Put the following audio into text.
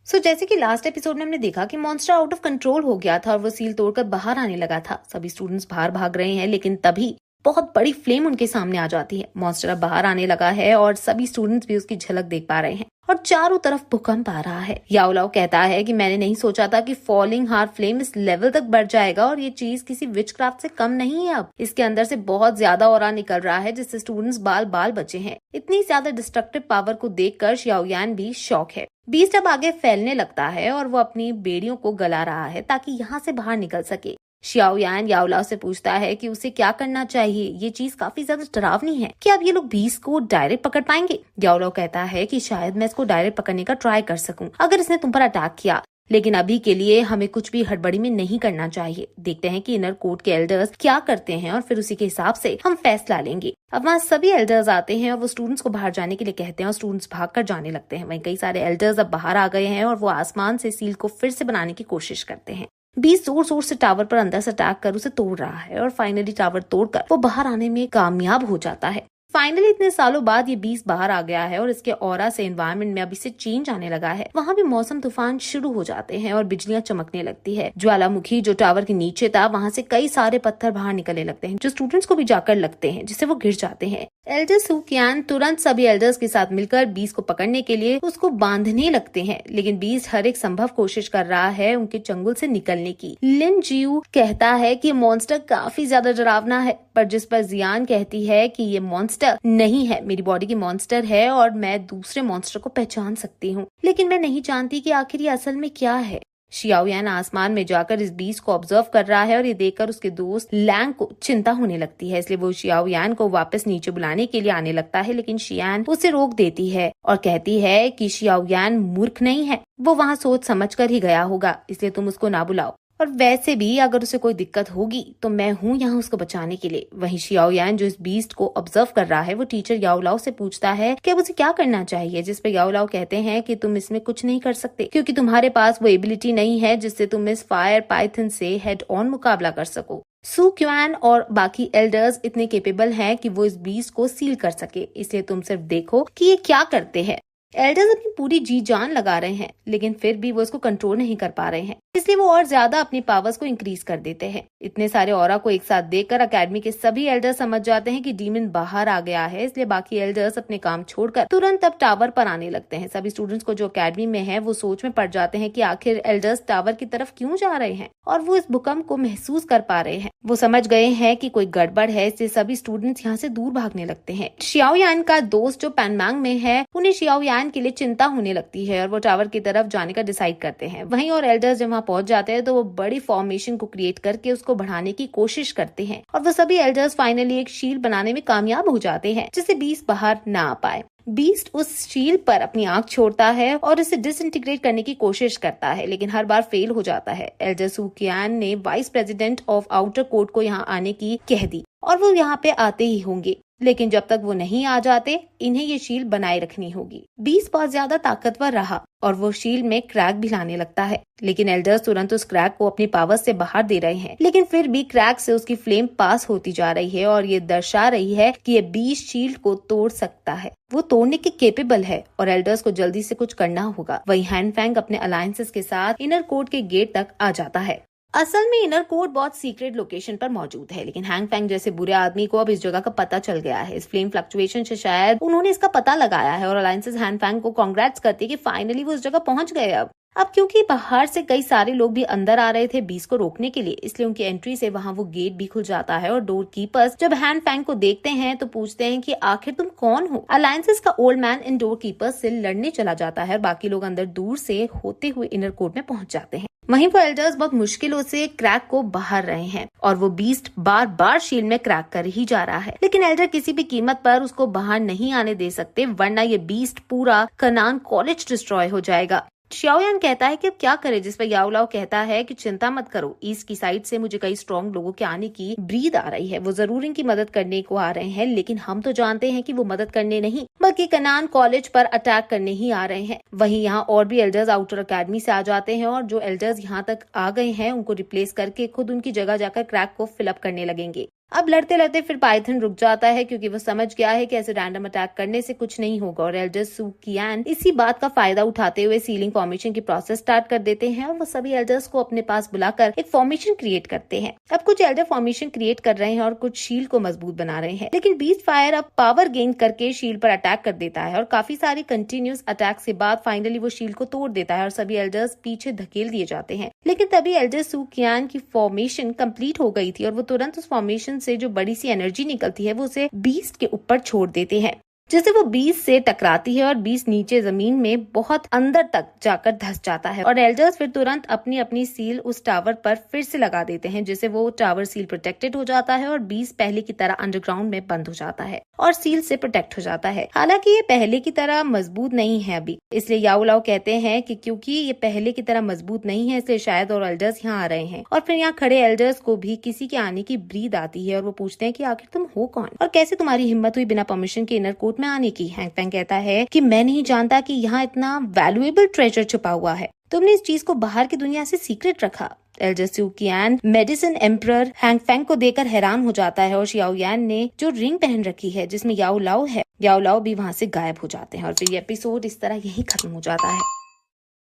जैसे कि last episode में हमने देखा कि मॉन्स्टर आउट ऑफ कंट्रोल हो गया था और वो सील तोड़कर बाहर आने लगा था। सभी स्टूडेंट्स बाहर भाग रहे हैं, लेकिन तभी बहुत बड़ी फ्लेम उनके सामने आ जाती है। मॉन्स्टर अब बाहर आने लगा है और सभी स्टूडेंट्स भी उसकी झलक देख पा रहे हैं और चारों तरफ भूकंप आ रहा है। याओलाओ कहता है कि मैंने नहीं सोचा था कि फॉलिंग हार्ट फ्लेम इस लेवल तक बढ़ जाएगा और ये चीज किसी विचक्राफ्ट से कम नहीं है। अब इसके अंदर से बहुत ज्यादा ऑरा निकल रहा है, जिससे स्टूडेंट्स बाल बाल बचे हैं। इतनी ज्यादा डिस्ट्रक्टिव पावर को देखकर शियाओयान भी शॉक है। बीस्ट अब आगे फैलने लगता है और वो अपनी बेड़ियों को गला रहा है ताकि यहाँ से बाहर निकल सके। शियाओयान याओलाओ से पूछता है कि उसे क्या करना चाहिए। ये चीज काफी ज्यादा डरावनी है। क्या अब ये लोग बीस्ट को डायरेक्ट पकड़ पाएंगे? याओलाओ कहता है कि शायद मैं इसको डायरेक्ट पकड़ने का ट्राई कर सकूं अगर इसने तुम पर अटैक किया, लेकिन अभी के लिए हमें कुछ भी हड़बड़ी में नहीं करना चाहिए। देखते हैं कि इनर कोर्ट के एल्डर्स क्या करते हैं और फिर उसी के हिसाब से हम फैसला लेंगे। अब वहाँ सभी एल्डर्स आते हैं और वो स्टूडेंट्स को बाहर जाने के लिए कहते हैं और स्टूडेंट्स भागकर जाने लगते हैं। वहीं कई सारे एल्डर्स अब बाहर आ गए हैं और वो आसमान से सील को फिर से बनाने की कोशिश करते हैं। बीस्ट जोर जोर से टावर पर अंदर से अटैक कर उसे तोड़ रहा है और फाइनली टावर तोड़कर वो बाहर आने में कामयाब हो जाता है। फाइनली इतने सालों बाद ये बीस्ट बाहर आ गया है और इसके ऑरा से एनवायरनमेंट में अभी से चेंज आने लगा है। वहाँ भी मौसम तूफान शुरू हो जाते हैं और बिजलियां चमकने लगती है। ज्वालामुखी जो टावर के नीचे था, वहाँ से कई सारे पत्थर बाहर निकलने लगते हैं जो स्टूडेंट्स को भी जाकर लगते हैं, जिससे वो गिर जाते हैं। एल्डर सू कियान तुरंत सभी एल्डर्स के साथ मिलकर बीस्ट को पकड़ने के लिए उसको बांधने लगते हैं, लेकिन बीस्ट हर एक संभव कोशिश कर रहा है उनके चंगुल से निकलने की। लिन जियू कहता है कि मॉन्स्टर काफी ज्यादा डरावना है, पर जिस पर जियान कहती है कि ये मॉन्स्टर नहीं है, मेरी बॉडी की मॉन्स्टर है और मैं दूसरे मॉन्स्टर को पहचान सकती हूँ, लेकिन मैं नहीं जानती कि आखिर ये असल में क्या है। शियाओयान आसमान में जाकर इस बीस्ट को ऑब्जर्व कर रहा है और ये देखकर उसके दोस्त लैंग को चिंता होने लगती है, इसलिए वो शियाओयान को वापस नीचे बुलाने के लिए आने लगता है, लेकिन शियान उसे रोक देती है और कहती है कि शियाओयान मूर्ख नहीं है, वो वहाँ सोच समझ कर ही गया होगा, इसलिए तुम उसको ना बुलाओ, और वैसे भी अगर उसे कोई दिक्कत होगी तो मैं हूँ यहाँ उसको बचाने के लिए। वहीं शियाओयान जो इस बीस्ट को ऑब्जर्व कर रहा है, वो टीचर याओलाओ से पूछता है कि अब उसे क्या करना चाहिए, जिस पे याओलाओ कहते हैं कि तुम इसमें कुछ नहीं कर सकते क्योंकि तुम्हारे पास वो एबिलिटी नहीं है जिससे तुम इस फायर पाइथन से हेड ऑन मुकाबला कर सको। सू क्वान और बाकी एल्डर्स इतने केपेबल हैं कि वो इस बीस्ट को सील कर सके, इसलिए तुम सिर्फ देखो कि ये क्या करते हैं। एल्डर्स अपनी पूरी जी जान लगा रहे हैं, लेकिन फिर भी वो इसको कंट्रोल नहीं कर पा रहे हैं, इसलिए वो और ज्यादा अपनी पावर्स को इंक्रीज कर देते हैं। इतने सारे ऑरा को एक साथ देखकर अकेडमी के सभी एल्डर्स समझ जाते हैं कि डीमन बाहर आ गया है, इसलिए बाकी एल्डर्स अपने काम छोड़कर तुरंत अब टावर पर आने लगते हैं। सभी स्टूडेंट्स को जो अकेडमी में है वो सोच में पड़ जाते हैं कि आखिर एल्डर्स टावर की तरफ क्यों जा रहे हैं, और वो इस भूकंप को महसूस कर पा रहे हैं। वो समझ गए हैं कि कोई गड़बड़ है, इसलिए सभी स्टूडेंट्स यहाँ से दूर भागने लगते हैं। शियाओयान का दोस्त जो पैनमांग में है, उन्हें शियाओयान के लिए चिंता होने लगती है और वो टावर की तरफ जाने का डिसाइड करते हैं। वहीं और एल्डर्स जब वहाँ पहुंच जाते हैं तो वो बड़ी फॉर्मेशन को क्रिएट करके उसको बढ़ाने की कोशिश करते हैं और वो सभी एल्डर्स फाइनली एक शील्ड बनाने में कामयाब हो जाते हैं जिससे बीस्ट बाहर ना आ पाए। बीस्ट उस शील्ड पर अपनी आंख छोड़ता है और इसे डिसइंटीग्रेट करने की कोशिश करता है, लेकिन हर बार फेल हो जाता है। एल्डर सू कियान ने vice president of outer court को यहाँ आने की कह दी और वो यहाँ पे आते ही होंगे, लेकिन जब तक वो नहीं आ जाते इन्हें ये शील्ड बनाए रखनी होगी। बीस्ट बहुत ज्यादा ताकतवर रहा और वो शील्ड में क्रैक भी लाने लगता है, लेकिन एल्डर्स तुरंत उस क्रैक को अपनी पावर से बाहर दे रहे हैं, लेकिन फिर भी क्रैक से उसकी फ्लेम पास होती जा रही है और ये दर्शा रही है कि ये बीस्ट शील्ड को तोड़ सकता है, वो तोड़ने के केपेबल है और एल्डर्स को जल्दी से कुछ करना होगा। वही हैनफैंग अपने अलायंसेस के साथ इनर कोर्ट के गेट तक आ जाता है। असल में इनर कोर्ट बहुत सीक्रेट लोकेशन पर मौजूद है, लेकिन हैंगफैंग जैसे बुरे आदमी को अब इस जगह का पता चल गया है। इस फ्लेम फ्लक्चुएशन से शायद उन्होंने इसका पता लगाया है और अलायंसेस हैंगफैंग को कांग्रेट्स करती है कि फाइनली वो उस जगह पहुंच गए। अब क्योंकि बाहर से कई सारे लोग भी अंदर आ रहे थे बीस्ट को रोकने के लिए, इसलिए उनकी एंट्री से वहाँ वो गेट भी खुल जाता है और डोर कीपर्स जब हैंगफैंग को देखते हैं तो पूछते हैं कि आखिर तुम कौन हो। अलायंसेस का old man in door keepers से लड़ने चला जाता है और बाकी लोग अंदर दूर से होते हुए इनर कोर्ट में पहुंच जाते हैं। वहीं वो एल्डर्स बहुत मुश्किलों से क्रैक को बाहर रहे हैं और वो बीस्ट बार बार शील्ड में क्रैक कर ही जा रहा है, लेकिन एल्डर किसी भी कीमत पर उसको बाहर नहीं आने दे सकते, वरना ये बीस्ट पूरा कनान कॉलेज डिस्ट्रॉय हो जाएगा। शियाओयान कहता है कि अब क्या करे, जिस पर याओलाओ कहता है कि चिंता मत करो, ईस्ट की साइड से मुझे कई स्ट्रॉन्ग लोगों के आने की ब्रीद आ रही है, वो जरूर इनकी मदद करने को आ रहे हैं, लेकिन हम तो जानते हैं कि वो मदद करने नहीं बल्कि कनान कॉलेज पर अटैक करने ही आ रहे हैं। वहीं यहाँ और भी एल्डर्स आउटर अकेडमी से आ जाते हैं और जो एल्डर्स यहाँ तक आ गए हैं उनको रिप्लेस करके खुद उनकी जगह जाकर क्रैक को फिलअप करने लगेंगे। अब लड़ते लड़ते फिर पाइथन रुक जाता है क्योंकि वो समझ गया है कि ऐसे रैंडम अटैक करने से कुछ नहीं होगा और एल्डर सू कियान इसी बात का फायदा उठाते हुए सीलिंग फॉर्मेशन की प्रोसेस स्टार्ट कर देते हैं और वो सभी एल्डर्स को अपने पास बुलाकर एक फॉर्मेशन क्रिएट करते हैं। अब कुछ एल्डर फॉर्मेशन क्रिएट कर रहे हैं और कुछ शील्ड को मजबूत बना रहे हैं, लेकिन बीस्ट फायर अब पावर गेन करके शील्ड पर अटैक कर देता है और काफी सारी कंटिन्यूस अटैक्स के बाद फाइनली वो शील्ड को तोड़ देता है और सभी एल्डर्स पीछे धकेल दिए जाते हैं। लेकिन तभी एल्डर सू कियान की फॉर्मेशन कंप्लीट हो गई थी और वो तुरंत उस फॉर्मेशन से जो बड़ी सी एनर्जी निकलती है वो उसे बीस्ट के ऊपर छोड़ देते हैं, जिससे वो बीस्ट से टकराती है और बीस्ट नीचे जमीन में बहुत अंदर तक जाकर धंस जाता है और एल्डर्स फिर तुरंत अपनी अपनी सील उस टावर पर फिर से लगा देते हैं, जिससे वो टावर सील प्रोटेक्टेड हो जाता है और बीस्ट पहले की तरह अंडरग्राउंड में बंद हो जाता है और सील से प्रोटेक्ट हो जाता है। हालांकि ये पहले की तरह मजबूत नहीं है अभी, इसलिए याओ लाओ कहते हैं कि क्योंकि ये पहले की तरह मजबूत नहीं है इसलिए शायद और एल्डर्स यहाँ आ रहे हैं। और फिर यहाँ खड़े एल्डर्स को भी किसी के आने की ब्रीद आती है और वो पूछते हैं कि आखिर तुम हो कौन और कैसे तुम्हारी हिम्मत हुई बिना परमिशन के इनर कोर्ट में आने की। हैंग फेंग कहता है कि मैं नहीं जानता कि यहाँ इतना वैल्यूएबल ट्रेजर छुपा हुआ है, तुमने इस चीज को बाहर की दुनिया से सीक्रेट रखा। एल्डर सू कियान मेडिसिन एम्परर हैंग फेंग को देखकर हैरान हो जाता है और याओ यान ने जो रिंग पहन रखी है जिसमें याओ लाओ है, याओ लाओ भी वहाँ से गायब हो जाते हैं और फिर ये एपिसोड इस तरह यही खत्म हो जाता है।